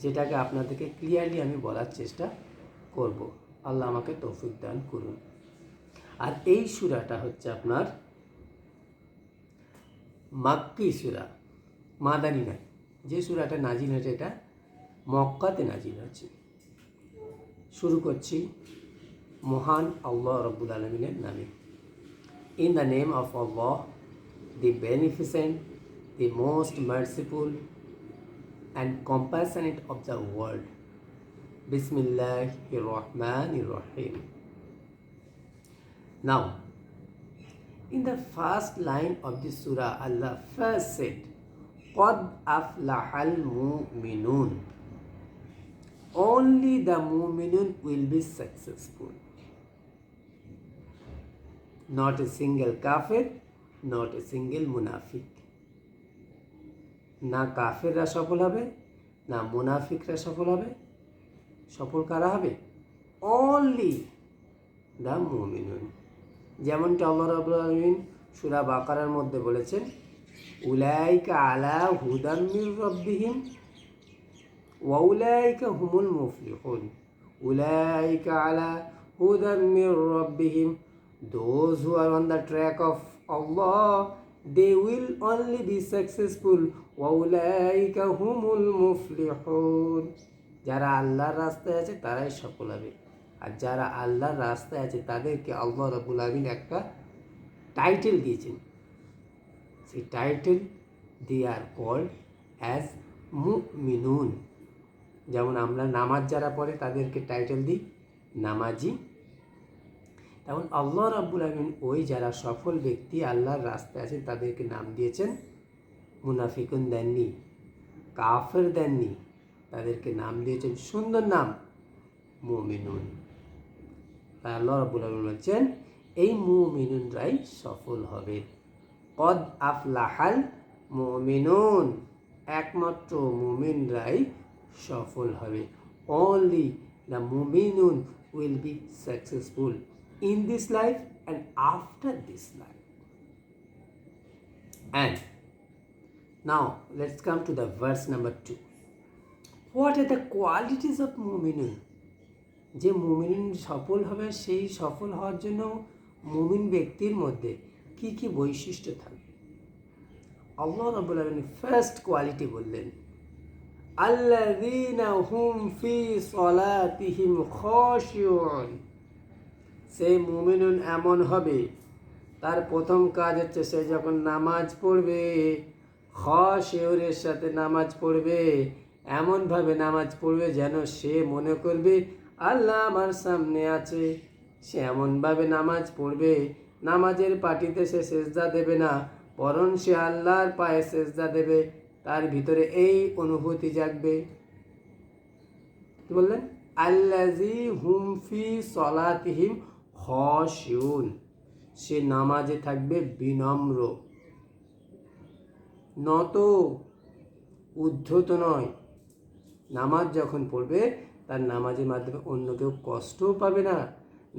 যেটাকে আপনাদেরকে ক্লিয়ারলি আমি বলার চেষ্টা করব। আল্লাহ আমাকে তৌফিক দান করুন। আর এই সূরাটা হচ্ছে আপনার মাক্কি সূরা, মাদানী নয়। যে সূরাটা নাজিল হয়েছে এটা মক্কাতে নাজিল হয়েছে। শুরু করছি মহান আল্লাহ রব্বুল আলমিনের নামে। In the name of Allah, the beneficent, the most merciful and compassionate of the world. Bismillahir Rahmanir Rahim. Now, in the first line of this surah, Allah first said, قَدْ أَفْلَحَ الْمُؤْمِنُونَ. Only the mu'minun will be successful. Not a single kafir, not a single মুনাফিক। না কাফেররা সফল হবে, না মুনাফিকরা সফল হবে। সফল কারা হবে? অনলি দ্য মুমিনুন। যেমনটা আল্লাহ রাব্বুল আলামিন সূরা বাকারার মধ্যে বলেছেন, উলাইকা আলা হুদাম মির রাব্বিহিম ওয়া উলাইকা হুমুল মুফলিহুন। উলাইকা আলা হুদাম Mir রাব্বিহিম, those who are on the track of Allah, they will only be successful. ওয়াউলাইকা হুমুল মুফলিহুন। যারা আল্লাহর রাস্তায় আছে তারাই সফল হবে। আর যারা আল্লাহর রাস্তায় আছে তাদেরকে আল্লাহ রাব্বুল আলামিন একটা টাইটেল দিয়েছেন। সেই title they are called as মুমিনুন। যেমন আমরা নামাজ যারা পড়ে তাদেরকে টাইটেল দিই নামাজি। তেমন আল্লাহ রাব্বুল আলামিন ওই যারা সফল ব্যক্তি আল্লাহর রাস্তায় আছে তাদেরকে নাম দিয়েছেন মুনাফিকুন দেননি, কাফের দেননি, তাদেরকে নাম দিয়েছেন সুন্দর নাম মুমিনুন। তাই আল্লাহ রাব্বুল আলামিন বলছেন এই মুমিনুনরাই সফল হবে। কদ আফলাহাল মুমিনুন, একমাত্র মুমিনরাই সফল হবে। অনলি দ্য মুমিনুন will be successful in this life and after this life. And now let's come to the verse number 2. What are the qualities of mu'minun? যে মুমিন সফল হবে, সেই সফল হওয়ার জন্য মুমিন ব্যক্তির মধ্যে কি কি বৈশিষ্ট্য থাকবে? আল্লাহ রাব্বুল আলামিন ফার্স্ট কোয়ালিটি বললেন, আল্লাযীনা হুম ফি সলাতিহিম খাশিউন। সেই মুমিনুন এমন হবে, তার প্রথম কাজ হচ্ছে সে যখন নামাজ পড়বে খাশিউরের সাথে নামাজ পড়বে, এমনভাবে নামাজ পড়বে যেন সে মনে করবে আল্লাহ আমার সামনে আছে। সে এমনভাবে নামাজ পড়বে, নামাজের পাটিতে সে সেজদা দেবে না, বরং সে আল্লাহর পায়ে সেজদা দেবে। তার ভিতরে এই অনুভূতি জাগবে। কি বললেন? আল্লাযী হুম ফি সলাতিহিম খাশিউন। সে নামাজে থাকবে বিনম্র, নত, উদ্ধত নয়। নামাজ যখন পড়বে তার নামাজের মাধ্যমে অন্য কেউ কষ্টও পাবে না।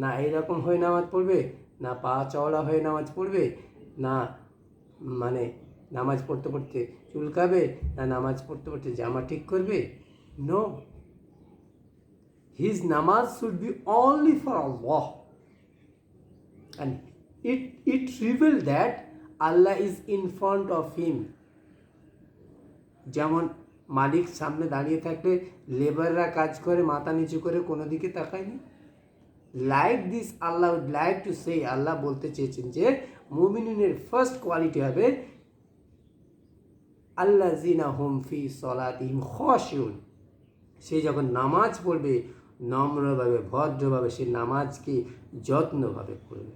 না এইরকম হয়ে নামাজ পড়বে, না পা চওড়া হয়ে নামাজ পড়বে, না মানে নামাজ পড়তে পড়তে চুলকাবে, না নামাজ পড়তে পড়তে জামা ঠিক করবে। No, his namaz should be only for Allah. And it reveals that Allah is in front of him. যেমন মালিক সামনে দাঁড়িয়ে থাকলে লেবাররা কাজ করে মাথা নিচু করে কোনো দিকে তাকায়নি। লাইক দিস আল্লাহ উড লাইক টু সে, আল্লাহ বলতে চেয়েছেন যে মুমিনুনের ফার্স্ট কোয়ালিটি হবে আল্লাযীনা হুম ফি সলাতিহিম খাশিউন। সে যখন নামাজ পড়বে নম্রভাবে, ভদ্রভাবে সে নামাজকে যত্নভাবে পড়বে।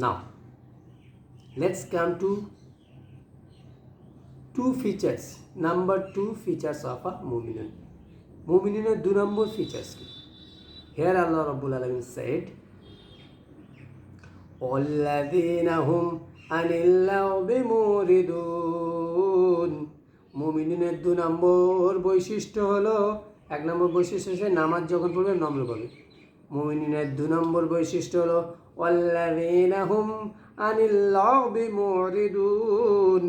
Now, let's come to two features. Number 2 features of a mu'minun. মুমিনুনের 2 number features কি? Here Allah Rabbul Alamin said, "Alladhina hum anil lagwi muridun." মুমিনুনের 2 নম্বর বৈশিষ্ট্য হলো, 1 নম্বর বৈশিষ্ট্য হচ্ছে নামাজ যখন পড়বে নম্র পাবে। মুমিনুনের 2 নম্বর বৈশিষ্ট্য হলো ওয়াল্লাযীনা হুম আনিল লাগবি মুরিদুন।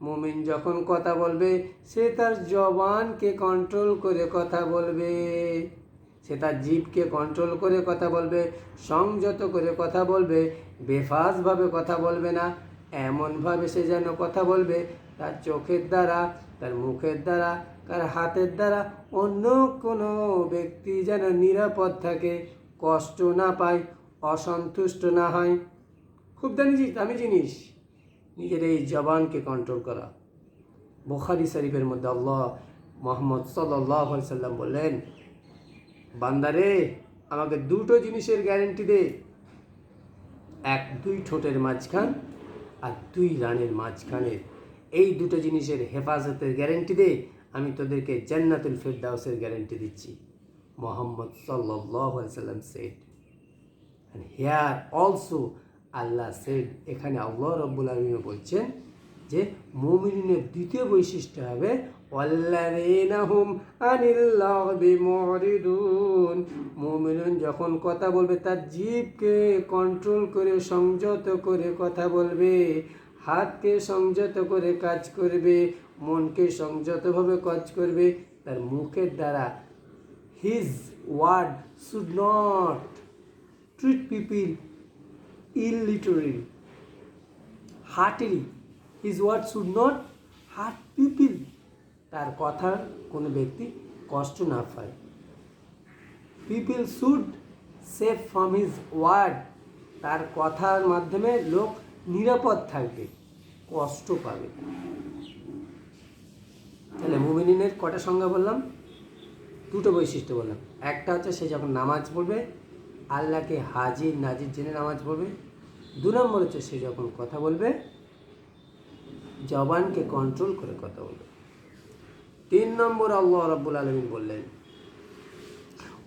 মুমিন যখন কথা বলবে সে তার জবানকে কন্ট্রোল করে কথা বলবে, সে তার জিভকে কন্ট্রোল করে কথা বলবে, সংযত করে কথা বলবে, বেফাসভাবে কথা বলবে না। এমনভাবে সে যেন কথা বলবে তার চোখের দ্বারা, তার মুখের দ্বারা, তার হাতের দ্বারা অন্য কোনো ব্যক্তি যেন নিরাপদ থাকে, কষ্ট না পায়, অসন্তুষ্ট না হয়। খুব দামি জিনিস নিজের এই জবানকে কন্ট্রোল করা। বুখারী শরীফের মধ্যে আল্লাহ মুহাম্মদ সাল্লাল্লাহু আলাইহি সাল্লাম বললেন, বান্দারে আমাকে দুটো জিনিসের গ্যারেন্টি দে, এক দুই ঠোঁটের মাঝখান আর দুই রানের মাঝখানের এই দুটো জিনিসের হেফাজতের গ্যারেন্টি দে, আমি তোদেরকে জান্নাতুল ফিরদাউসের গ্যারেন্টি দিচ্ছি। মুহাম্মদ সাল্লাল্লাহু আলাইহি সাল্লাম said, and here also Allah said, এখানে আল্লাহ রাব্বুল আলামিন বলছেন যে মুমিনের দ্বিতীয় বৈশিষ্ট্য হবে ওয়াল্লাযীনা হুম আনিল লাগবি মুরিদুন। মুমিন যখন কথা বলবে তার জিভকে কন্ট্রোল করে সংযত করে কথা বলবে, হাতকে সংযত করে কাজ করবে, মনকে সংযতভাবে কাজ করবে, তার মুখের দ্বারা his word should not treat people illiterally, heartily. His words should not hurt people. তার কথার কোনো ব্যক্তি কষ্ট না পায়। People should save from his word. তার কথার মাধ্যমে লোক নিরাপদ থাকবে, কষ্ট পাবে। তাহলে মুমিনের কটা সংজ্ঞা বললাম? দুটো বৈশিষ্ট্য বললাম। একটা হচ্ছে সে যখন নামাজ পড়বে আল্লাহকে হাজির নাজির জেনে নামাজ পড়বে। দু নম্বর হচ্ছে সে যখন কথা বলবে জবানকে কন্ট্রোল করে কথা বলবে। তিন নম্বর আল্লাহ রাব্বুল আলামিন বললেন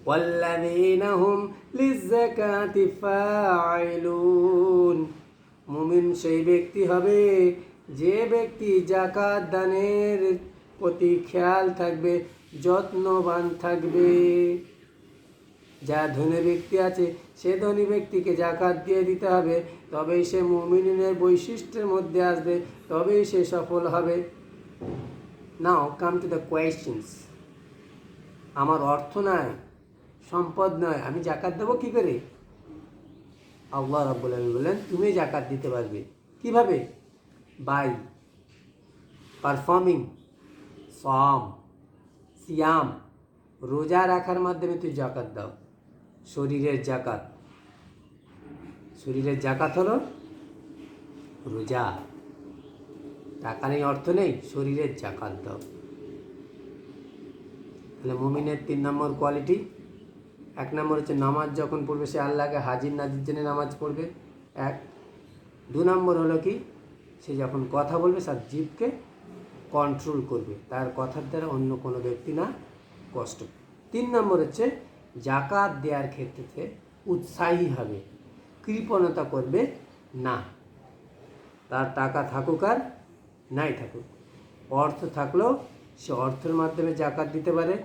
ওয়াল্লাযীনা হুম লিয-যাকাতি ফাঈলুন। মুমিন সেই ব্যক্তি হবে যে ব্যক্তি যাকাত দানের প্রতি খেয়াল থাকবে, যত্নবান থাকবে। যা ধনী ব্যক্তি আছে সে ধনী ব্যক্তিকে যাকাত দিয়ে দিতে হবে, তবেই সে মুমিনের বৈশিষ্ট্যের মধ্যে আসবে, তবেই সে সফল হবে। নাও কাম টু দ্য কোয়েশ্চেন্স। আমার অর্থ নয়, সম্পদ নয়, আমি যাকাত দেবো কী করে? আল্লাহ রাব্বুল আলামিন বললেন তুমি যাকাত দিতে পারবে কিভাবে? বাই পারফর্মিং সাম, সিয়াম, রোজা রাখার মাধ্যমে তুই যাকাত দাও। শরীরের যাকাত, শরীরের যাকাত হলো রোজা। টাকা নেই, অর্থ নেই, শরীরের যাকাত দাও। তাহলে মুমিনের 3 নম্বর কোয়ালিটি। 1 নম্বর হচ্ছে নামাজ যখন পড়বে সে আল্লাহকে হাজির নাজির জেনে নামাজ পড়বে, 1। 2 নম্বর হলো কি, সে যখন কথা বলবে তার জিভকে কন্ট্রোল করবে, তার কথার দ্বারা অন্য কোনো ব্যক্তি না কষ্ট। 3 নম্বর হচ্ছে যাকাত দেওয়ার ক্ষেত্রে উৎসাহী হবে, কৃপণতা করবে না। তার টাকা থাকুক আর নাই থাকুক, অর্থ থাকলেও সে অর্থের মাধ্যমে যাকাত দিতে পারে,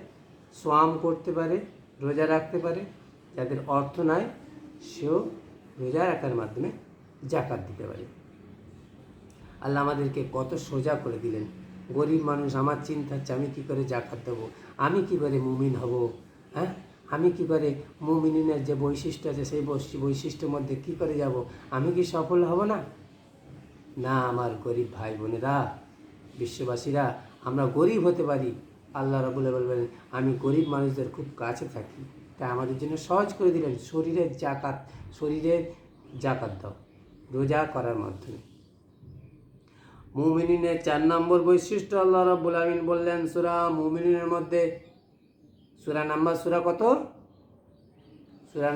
সোয়াম করতে পারে, রোজা রাখতে পারে। যাদের অর্থ নাই সেও রোজা রাখার মাধ্যমে যাকাত দিতে পারে। আল্লাহ আমাদেরকে কত সোজা করে দিলেন। গরিব মানুষ, আমার চিন্তা হচ্ছে আমি কী করে যাকাত দেবো, আমি কী করে মুমিন হব, হ্যাঁ, আমি কী করে মুমিনের যে বৈশিষ্ট্য আছে সেই বৈশিষ্ট্যের মধ্যে কী করে যাব, আমি কি সফল হব না? না, আমার গরিব ভাই বোনেরা, বিশ্ববাসীরা, আমরা গরিব হতে পারি। আল্লাহ রাব্বুল আলামিন বলবেন আমি গরিব মানুষদের খুব কাছে থাকি, তাই আমাদের জন্য সহজ করে দিলেন শরীরের যাকাত দাও রোজা করার মাধ্যমে। মুমিনের 4 নম্বর বৈশিষ্ট্য আল্লাহ রাব্বুল আলামিন বললেন সূরা মুমিনের মধ্যে, সূরা কত?